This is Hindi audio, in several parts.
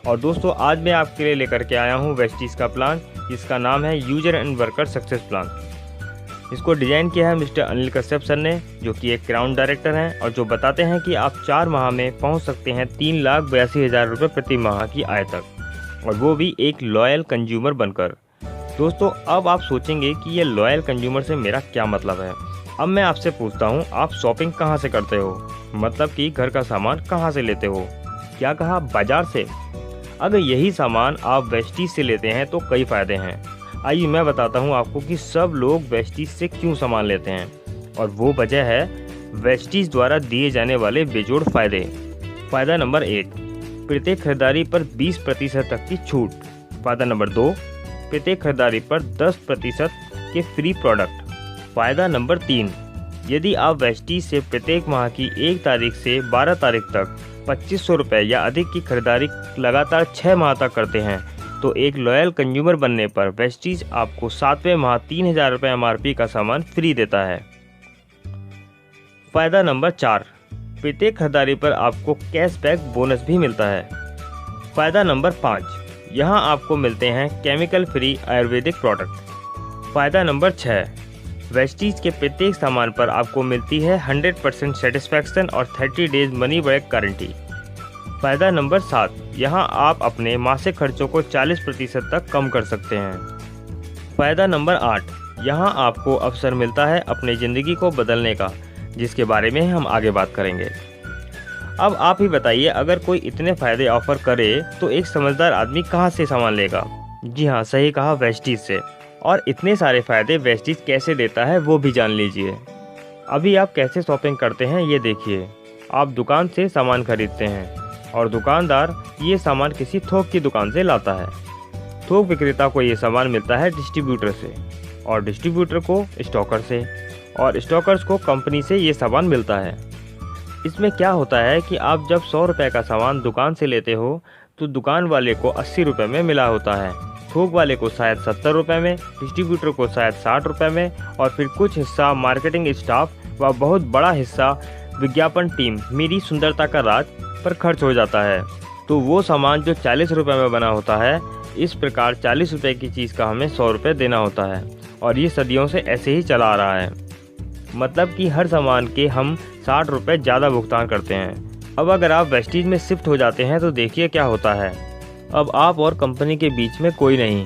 और दोस्तों आज मैं आपके लिए लेकर के आया हूँ वेस्टीज का प्लान, जिसका नाम है user and worker success plan. इसको डिज़ाइन किया है मिस्टर अनिल कश्यप सर ने, जो कि एक क्राउन डायरेक्टर हैं और जो बताते हैं कि आप 4 माह में पहुंच सकते हैं 3,82,000 रुपये प्रति माह की आय तक, और वो भी एक लॉयल कंज्यूमर बनकर। दोस्तों अब आप सोचेंगे कि ये लॉयल कंज्यूमर से मेरा क्या मतलब है। अब मैं आपसे पूछता हूँ, आप शॉपिंग कहाँ से करते हो, मतलब कि घर का सामान कहाँ से लेते हो? क्या कहा, बाजार से? अगर यही सामान आप वेस्टीज से लेते हैं तो कई फ़ायदे हैं। आइए मैं बताता हूँ आपको कि सब लोग वेस्टीज से क्यों सामान लेते हैं, और वो वजह है वेस्टीज द्वारा दिए जाने वाले बेजोड़ फ़ायदे। फ़ायदा नंबर 1, प्रत्येक खरीदारी पर 20% तक की छूट। फ़ायदा नंबर 2, प्रत्येक खरीदारी पर 10% के फ्री प्रोडक्ट। फ़ायदा नंबर 3, यदि आप वेस्टीज से प्रत्येक माह की 1 तारीख से 12 तारीख तक 2500 रुपये या अधिक की खरीदारी लगातार 6 माह तक करते हैं तो एक लॉयल कंज्यूमर बनने पर वेस्टीज आपको 7वें माह 3,000 रुपये MRP का सामान फ्री देता है। फ़ायदा नंबर 4, प्रत्येक खरीदारी पर आपको कैशबैक बोनस भी मिलता है। फ़ायदा नंबर 5, यहाँ आपको मिलते हैं केमिकल फ्री आयुर्वेदिक प्रोडक्ट। फ़ायदा नंबर 6, वेस्टीज के प्रत्येक सामान पर आपको मिलती है 100% सेटिस्फैक्शन और 30 डेज मनी बैक गारंटी। फ़ायदा नंबर 7, यहाँ आप अपने मासिक खर्चों को 40% तक कम कर सकते हैं। फ़ायदा नंबर 8, यहाँ आपको अवसर मिलता है अपनी ज़िंदगी को बदलने का, जिसके बारे में हम आगे बात करेंगे। अब आप ही बताइए, अगर कोई इतने फ़ायदे ऑफ़र करे तो एक समझदार आदमी कहाँ से सामान लेगा? जी हाँ, सही कहा, वेस्टीज से। और इतने सारे फ़ायदे वेस्टीज कैसे देता है वो भी जान लीजिए। अभी आप कैसे शॉपिंग करते हैं ये देखिए। आप दुकान से सामान खरीदते हैं और दुकानदार ये सामान किसी थोक की दुकान से लाता है। थोक विक्रेता को ये सामान मिलता है डिस्ट्रीब्यूटर से, और डिस्ट्रीब्यूटर को स्टॉकर से, और स्टॉकर्स को कंपनी से ये सामान मिलता है। इसमें क्या होता है कि आप जब 100 रुपये का सामान दुकान से लेते हो तो दुकान वाले को 80 रुपये में मिला होता है, थोक वाले को शायद 70 रुपये में, डिस्ट्रीब्यूटर को शायद 60 रुपये में, और फिर कुछ हिस्सा मार्केटिंग स्टाफ व बहुत बड़ा हिस्सा विज्ञापन टीम मेरी सुंदरता का राज पर खर्च हो जाता है। तो वो सामान जो 40 रुपये में बना होता है, इस प्रकार 40 रुपये की चीज़ का हमें 100 रुपये देना होता है, और ये सदियों से ऐसे ही चला आ रहा है। मतलब कि हर सामान के हम 60 रुपये ज़्यादा भुगतान करते हैं। अब अगर आप वेस्टीज में शिफ्ट हो जाते हैं तो देखिए क्या होता है। अब आप और कंपनी के बीच में कोई नहीं,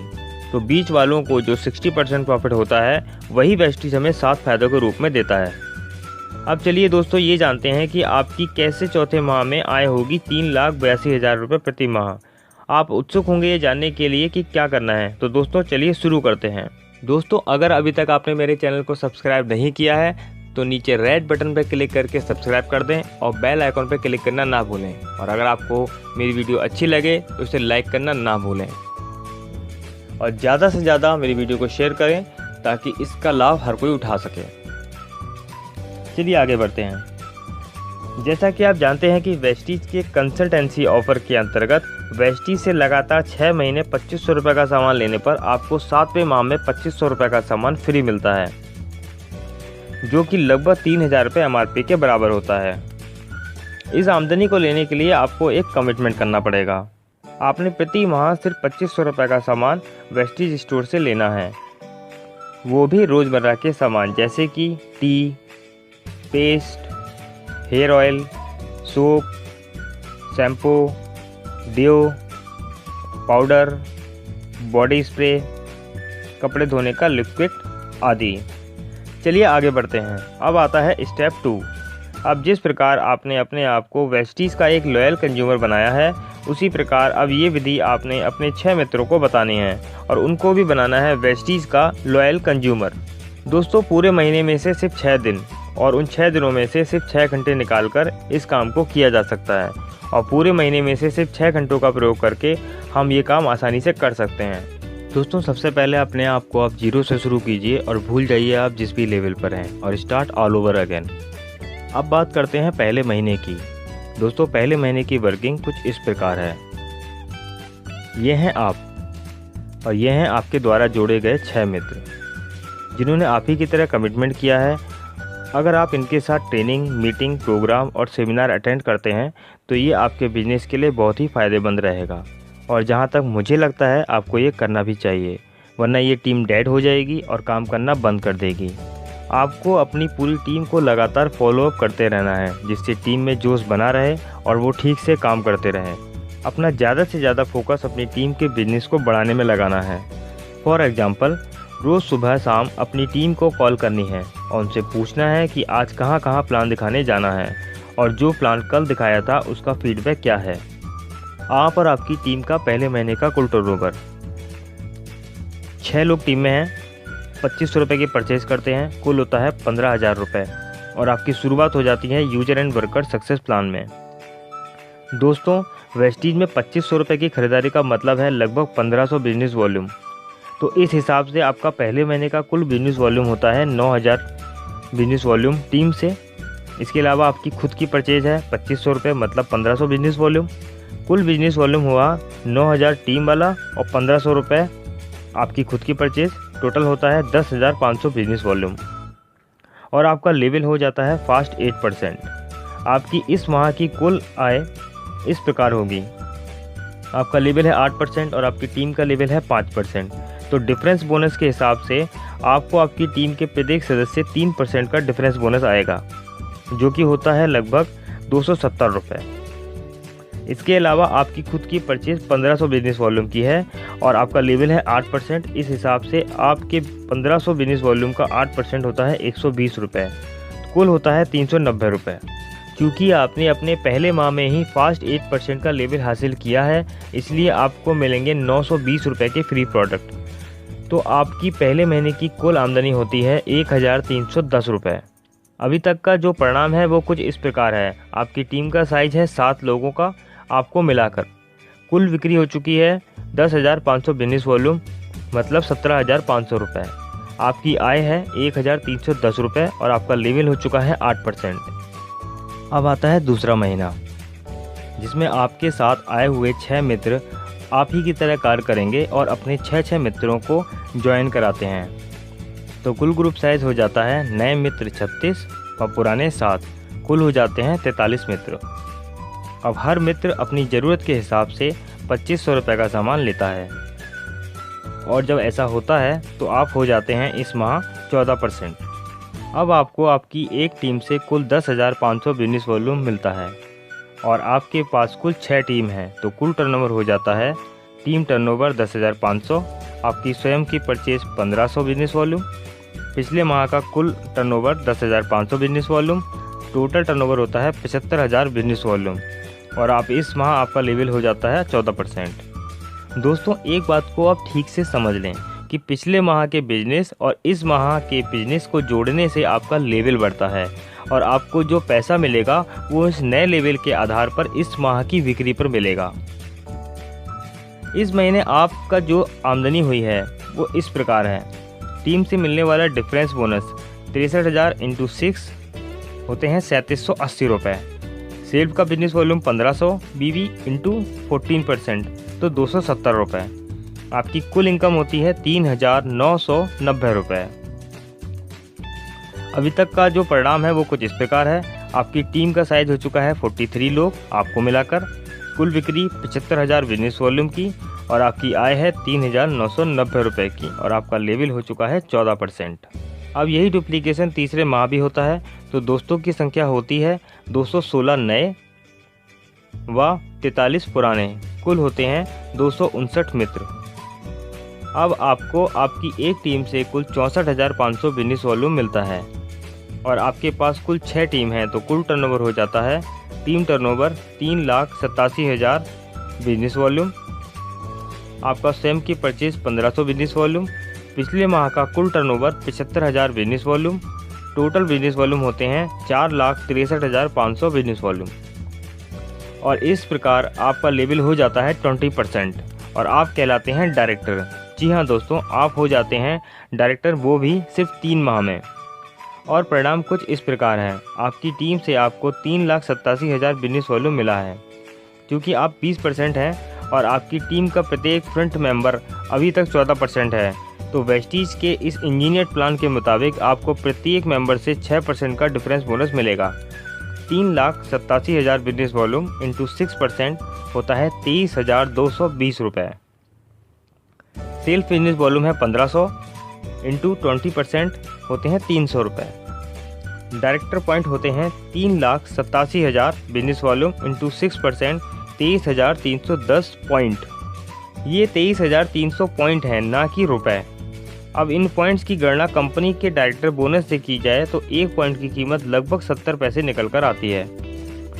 तो बीच वालों को जो 60% प्रॉफिट होता है वही वेस्टीज हमें 7 फायदों के रूप में देता है। अब चलिए दोस्तों ये जानते हैं कि आपकी कैसे चौथे माह में आय होगी 3,82,000 रुपये प्रति माह। आप उत्सुक होंगे ये जानने के लिए कि क्या करना है, तो दोस्तों चलिए शुरू करते हैं। दोस्तों अगर अभी तक आपने मेरे चैनल को सब्सक्राइब नहीं किया है तो नीचे रेड बटन पर क्लिक करके सब्सक्राइब कर दें और बेल आइकॉन पर क्लिक करना ना भूलें, और अगर आपको मेरी वीडियो अच्छी लगे तो इसे लाइक करना ना भूलें, और ज़्यादा से ज़्यादा मेरी वीडियो को शेयर करें ताकि इसका लाभ हर कोई उठा सके। चलिए आगे बढ़ते हैं। जैसा कि आप जानते हैं कि वेस्टीज के कंसल्टेंसी ऑफर के अंतर्गत वेस्टीज से लगातार 6 महीने 2500 रुपये का सामान लेने पर आपको 7वें माह में 2500 रुपये का सामान फ्री मिलता है, जो कि लगभग 3,000 रुपये MRP के बराबर होता है। इस आमदनी को लेने के लिए आपको एक कमिटमेंट करना पड़ेगा। आपने प्रति माह सिर्फ 2500 रुपये का सामान वेस्टीज स्टोर से लेना है, वो भी रोज़मर्रा के सामान जैसे कि tea, paste, hair oil, soap, shampoo, deo, powder, body spray, कपड़े धोने का लिक्विड आदि। चलिए आगे बढ़ते हैं। अब आता है स्टेप 2। अब जिस प्रकार आपने अपने आप को वेस्टीज का एक लॉयल कंज्यूमर बनाया है, उसी प्रकार अब ये विधि आपने अपने 6 मित्रों को बतानी है और उनको भी बनाना है वेस्टीज का लॉयल कंज्यूमर। दोस्तों पूरे महीने में से सिर्फ 6 दिन, और उन 6 दिनों में से सिर्फ 6 घंटे निकालकर इस काम को किया जा सकता है, और पूरे महीने में से सिर्फ 6 घंटों का प्रयोग करके हम ये काम आसानी से कर सकते हैं। दोस्तों सबसे पहले अपने आप को आप 0 से शुरू कीजिए और भूल जाइए आप जिस भी लेवल पर हैं, और स्टार्ट ऑल ओवर अगेन। अब बात करते हैं पहले महीने की। दोस्तों पहले महीने की वर्किंग कुछ इस प्रकार है। ये हैं आप, और ये हैं आपके द्वारा जोड़े गए 6 मित्र जिन्होंने आप ही की तरह कमिटमेंट किया है। अगर आप इनके साथ ट्रेनिंग, मीटिंग, प्रोग्राम और सेमिनार अटेंड करते हैं तो ये आपके बिजनेस के लिए बहुत ही फ़ायदेमंद रहेगा। और जहाँ तक मुझे लगता है आपको ये करना भी चाहिए, वरना ये टीम डेड हो जाएगी और काम करना बंद कर देगी। आपको अपनी पूरी टीम को लगातार फॉलोअप करते रहना है, जिससे टीम में जोश बना रहे और वो ठीक से काम करते रहें। अपना ज़्यादा से ज़्यादा फोकस अपनी टीम के बिजनेस को बढ़ाने में लगाना है। फॉर एग्ज़ाम्पल, रोज़ सुबह शाम अपनी टीम को कॉल करनी है और उनसे पूछना है कि आज कहाँ कहाँ प्लान दिखाने जाना है और जो प्लान कल दिखाया था उसका फीडबैक क्या है। आप और आपकी टीम का पहले महीने का कुल टर्नओवर। 6 लोग टीम में हैं, 2500 रुपये की परचेज़ करते हैं, कुल होता है 15,000 रुपये और आपकी शुरुआत हो जाती है user and worker success plan में। दोस्तों, वेस्टीज में 2500 रुपये की खरीदारी का मतलब है लगभग 1500 बिजनेस वॉल्यूम। तो इस हिसाब से आपका पहले महीने का कुल बिजनेस वॉल्यूम होता है 9000 बिजनेस वॉल्यूम टीम से। इसके अलावा आपकी खुद की परचेज है 2500 रुपये, मतलब 1500 बिजनेस वॉल्यूम। कुल बिजनेस वॉल्यूम हुआ 9000 टीम वाला और 1500 रुपये आपकी खुद की परचेज, टोटल होता है 10,500 बिजनेस वॉल्यूम। और आपका लेवल हो जाता है फास्ट 8%। आपकी इस माह की कुल आय इस प्रकार होगी, आपका लेवल है 8% और आपकी टीम का लेवल है 5%। तो डिफरेंस बोनस के हिसाब से आपको आपकी टीम के प्रत्येक सदस्य 3% का डिफरेंस बोनस आएगा, जो कि होता है लगभग 270 रुपये। इसके अलावा आपकी खुद की परचेज 1500 बिजनेस वॉल्यूम की है और आपका लेवल है 8%। इस हिसाब से आपके 1500 बिजनेस वॉल्यूम का 8% होता है 120 रुपये, कुल होता है 390 रुपये। क्योंकि आपने अपने पहले माह में ही फास्ट 8% का लेवल हासिल किया है, इसलिए आपको मिलेंगे 920 रुपये के फ्री प्रोडक्ट। तो आपकी पहले महीने की कुल आमदनी होती है 1310 रुपये। अभी तक का जो परिणाम है वो कुछ इस प्रकार है। आपकी टीम का साइज है 7 लोगों का, आपको मिलाकर कुल बिक्री हो चुकी है 10,500 बिजनेस वॉल्यूम, मतलब 17,500 रुपये। आपकी आय है 1310 रुपये और आपका लेवल हो चुका है 8%। अब आता है दूसरा महीना, जिसमें आपके साथ आए हुए 6 मित्र आप ही की तरह कार्य करेंगे और अपने 6 मित्रों को ज्वाइन कराते हैं। तो कुल ग्रुप साइज हो जाता है नए मित्र 36 और पुराने 7, कुल हो जाते हैं 43 मित्र। अब हर मित्र अपनी ज़रूरत के हिसाब से 2500 रुपये का सामान लेता है और जब ऐसा होता है तो आप हो जाते हैं इस माह 14%। अब आपको आपकी एक टीम से कुल 10,500 बिजनेस वॉल्यूम मिलता है और आपके पास कुल 6 टीम है, तो कुल टर्नओवर हो जाता है टीम टर्नओवर 10,500, आपकी स्वयं की परचेज 1500 बिजनेस वॉल्यूम, पिछले माह का कुल turnover 10,500 business volume, total turnover होता है 75,000 बिजनेस वॉल्यूम और आप इस माह आपका लेवल हो जाता है 14%। दोस्तों, एक बात को आप ठीक से समझ लें कि पिछले माह के बिजनेस और इस माह के बिजनेस को जोड़ने से आपका लेवल बढ़ता है और आपको जो पैसा मिलेगा वो इस नए लेवल के आधार पर इस माह की बिक्री पर मिलेगा। इस महीने आपका जो आमदनी हुई है वो इस प्रकार है। टीम से मिलने वाला डिफरेंस बोनस 63,000 × 6 होते हैं 3780 रुपये। सेल्फ का बिजनेस वॉल्यूम 1500 बीवी × 14% तो 270 रुपये। आपकी कुल इनकम होती है 3,990 रुपये। अभी तक का जो परिणाम है वो कुछ इस प्रकार है। आपकी टीम का साइज हो चुका है 43 लोग आपको मिलाकर, कुल बिक्री 75,000 बिजनेस वॉल्यूम की और आपकी आय है 3,990 रुपये की और आपका लेवल हो चुका है 14%। अब यही डुप्लीकेशन तीसरे माह भी होता है, तो दोस्तों की संख्या होती है 216 नए व 43 पुराने, कुल होते हैं 259 मित्र। अब आपको आपकी एक टीम से कुल 64,500 बिजनेस वॉल्यूम मिलता है और आपके पास कुल 6 टीम हैं, तो कुल टर्नओवर हो जाता है टीम टर्नओवर 3,87,000 बिजनेस वॉल्यूम, आपका स्वयं की परचेज 1500 बिजनेस वॉल्यूम, पिछले माह का कुल turnover 75,000 business volume, total business volume होते हैं 4,63,500 बिजनेस वॉल्यूम और इस प्रकार आपका लेवल हो जाता है 20% और आप कहलाते हैं डायरेक्टर। जी हाँ दोस्तों, आप हो जाते हैं डायरेक्टर, वो भी सिर्फ 3 माह में। और परिणाम कुछ इस प्रकार है। आपकी टीम से आपको 3,87,000 बिजनेस वॉल्यूम मिला है। क्योंकि आप 20% हैं और आपकी टीम का प्रत्येक फ्रंट मेंबर अभी तक 14% है, तो वेस्टीज के इस इंजीनियर प्लान के मुताबिक आपको प्रत्येक मेंबर से 6% का डिफरेंस बोनस मिलेगा। 3,87,000 बिजनेस वॉल्यूम इंटू 6% होता है 23,220 रुपये। सेल्फ बिजनेस वॉल्यूम है 1500 इंटू 20% होते हैं 300 रुपये। डायरेक्टर पॉइंट होते हैं 3,87,000 बिजनेस वॉल्यूम इंटू 6% 23,310 पॉइंट। ये 23,300 पॉइंट हैं, ना कि रुपए। अब इन पॉइंट्स की गणना कंपनी के डायरेक्टर बोनस से की जाए तो एक पॉइंट की कीमत लगभग 70 पैसे निकल कर आती है।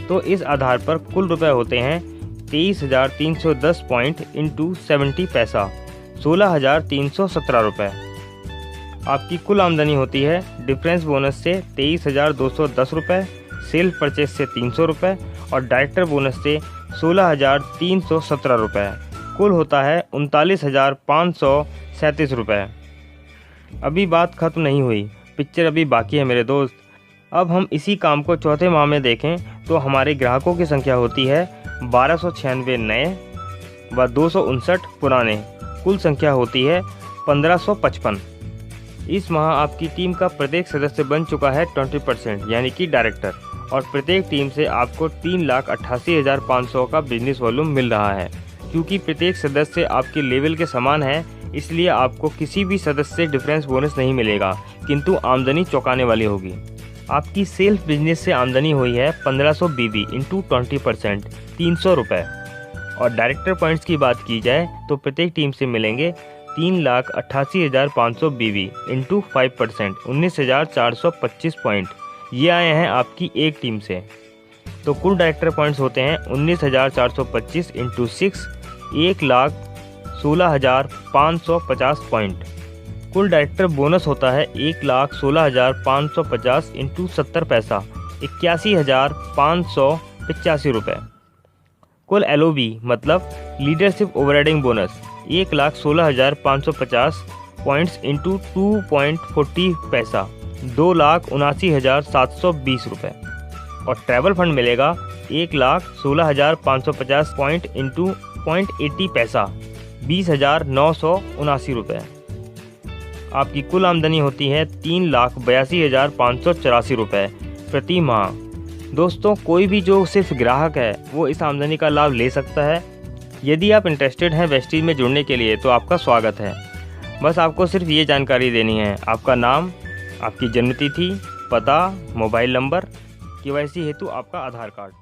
तो इस आधार पर कुल रुपए होते हैं 23,310 पॉइंट इंटू 70 पैसा 16,317 रुपये। आपकी कुल आमदनी होती है डिफरेंस बोनस से 23,210 रुपये, सेल्फ परचेज से 300 रुपये और डायरेक्टर बोनस से 16,317 रुपये। कुल होता है 39,537 रुपये। अभी बात खत्म नहीं हुई, पिक्चर अभी बाकी है मेरे दोस्त। अब हम इसी काम को चौथे माह में देखें तो हमारे ग्राहकों की संख्या होती है 1296 नए व 259 पुराने। कुल संख्या होती है 1555। इस माह आपकी टीम का प्रत्येक सदस्य बन चुका है 20% यानी कि डायरेक्टर, और प्रत्येक टीम से आपको 3,88,500 का बिजनेस वॉल्यूम मिल रहा है। क्योंकि प्रत्येक सदस्य आपके लेवल के समान है, इसलिए आपको किसी भी सदस्य से डिफरेंस बोनस नहीं मिलेगा, किंतु आमदनी चौंकाने वाली होगी। आपकी सेल्फ बिजनेस से आमदनी हुई है 1500 बीबी इंटू 20% 300 रुपये। और डायरेक्टर पॉइंट्स की बात की जाए तो प्रत्येक टीम से मिलेंगे 3,88,500 बीबी इंटू 5% 19,425 पॉइंट। ये आए हैं आपकी एक टीम से। तो कुल डायरेक्टर पॉइंट्स होते हैं 19,425 इंटू 6 1,16,550 पॉइंट। कुल डायरेक्टर बोनस होता है 1,16,550 इंटू 70 पैसा 81,585 रुपये। कुल LOB मतलब leadership overriding bonus 1,16,550 points into 2.40 पैसा 2,79,720 रुपये। और ट्रैवल फंड मिलेगा 1,16,550 पॉइंट इंटू 0.80 पैसा 20,979 रुपये। आपकी कुल आमदनी होती है 3,82,584 रुपये प्रति माह। दोस्तों, कोई भी जो सिर्फ ग्राहक है वो इस आमदनी का लाभ ले सकता है। यदि आप इंटरेस्टेड हैं वेस्टीज में जुड़ने के लिए तो आपका स्वागत है। बस आपको सिर्फ ये जानकारी देनी है, आपका नाम, आपकी जन्मतिथि, पता, मोबाइल नंबर, KYC हेतु आपका आधार कार्ड।